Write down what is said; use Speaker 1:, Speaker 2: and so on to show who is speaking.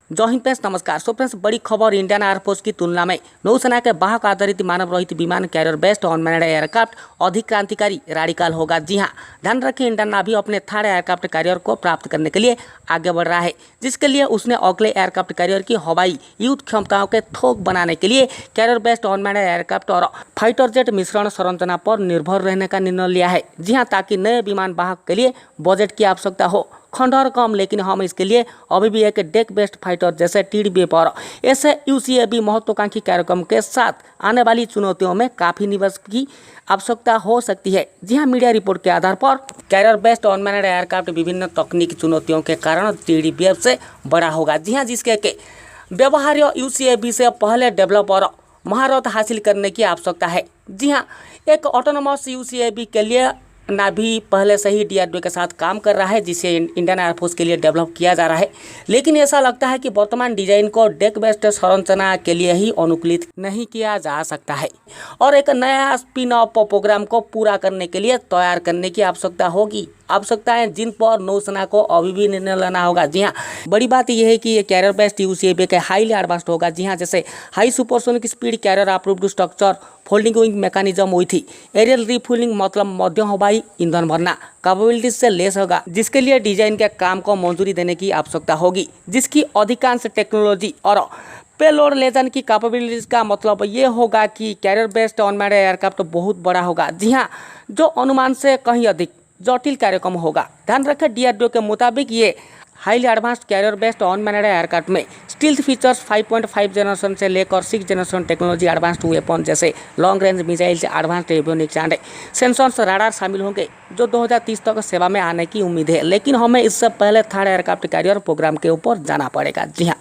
Speaker 1: जय हिंद फ्रेंड्स, नमस्कार। So friends, बड़ी खबर इंडियन एयरफोर्स की तुलना में नौसेना के वाहक आधारित मानव रहित विमान कैरियर बेस्ड अनमैन्ड एयरक्राफ्ट अधिक क्रांतिकारी रेडिकल होगा। जी हां, ध्यान रखें, इंडियन नावी अपने थर्ड एयरक्राफ्ट कैरियर को प्राप्त करने के लिए आगे बढ़ रहा है, जिसके लिए उसने अगले एयरक्राफ्ट कैरियर की हवाई युद्ध क्षमताओं के थोक बनाने के लिए कैरियर बेस्ड अनमैन्ड एयरक्राफ्ट और फाइटर जेट मिश्रण संरचना पर निर्भर रहने का निर्णय लिया है। जी हाँ, ताकि नए विमान वाहक के लिए बजट की आवश्यकता हो खंडहर कम, लेकिन हम इसके लिए अभी भी एक डेक बेस्ड फाइटर जैसे TDBF और UCAV महत्वाकांक्षी कार्यक्रम के साथ आने वाली चुनौतियों में काफ़ी निवेश की आवश्यकता हो सकती है। जी हाँ, मीडिया रिपोर्ट के आधार पर कैरियर बेस्ड अनमैन्ड एयरक्राफ्ट विभिन्न तकनीकी चुनौतियों के कारण TDBF से बड़ा होगा। जी हाँ, जिसके के व्यवहार्य UCAV से पहले डेवलप और महारत हासिल करने की आवश्यकता है। जी हाँ, एक ऑटोनोमस UCAV के लिए नाभी पहले से ही DRDO के साथ काम कर रहा है, जिसे इंडियन एयरफोर्स के लिए डेवलप किया जा रहा है। लेकिन ऐसा लगता है कि वर्तमान डिजाइन को डेक बेस्ड संरचना के लिए ही अनुकूलित नहीं किया जा सकता है और एक नया स्पिन अप प्रोग्राम को पूरा करने के लिए तैयार करने की आवश्यकता होगी। आवश्यकताएं जिन पर नौसेना को अभी भी निर्णय लेना होगा। जी हाँ, बड़ी बात यह है कि ये कैरियर बेस्ड UCAV के हाईली एडवांस्ड होगा। जी हाँ, जैसे high supersonic speed carrier approved structure, folding wing mechanism with aerial refuelling, मतलब मध्यम हवाई ईंधन भरना कैपेबिलिटीज से लेस होगा, जिसके लिए डिजाइन के काम को मंजूरी देने की आवश्यकता होगी, जिसकी अधिकांश टेक्नोलॉजी और पेलोड लेजन की कैपेबिलिटीज का मतलब ये होगा कि कैरियर बेस्ड अनमैन्ड एयरक्राफ्ट बहुत बड़ा होगा। जी हाँ, जो अनुमान से कहीं अधिक जटिल कार्यक्रम होगा। ध्यान रखें, DRDO के मुताबिक ये highly advanced career based unmanned aircraft में स्टील्थ फीचर्स 5.5 जनरेशन से लेकर 6 जनरेशन टेक्नोलॉजी एडवांस्ड वेपन जैसे long range missiles, advanced avionics and sensors, radar शामिल होंगे, जो 2030 तक सेवा में आने की उम्मीद है। लेकिन हमें इससे पहले थर्ड एयरक्राफ्ट कैरियर प्रोग्राम के ऊपर जाना पड़ेगा। जी हाँ।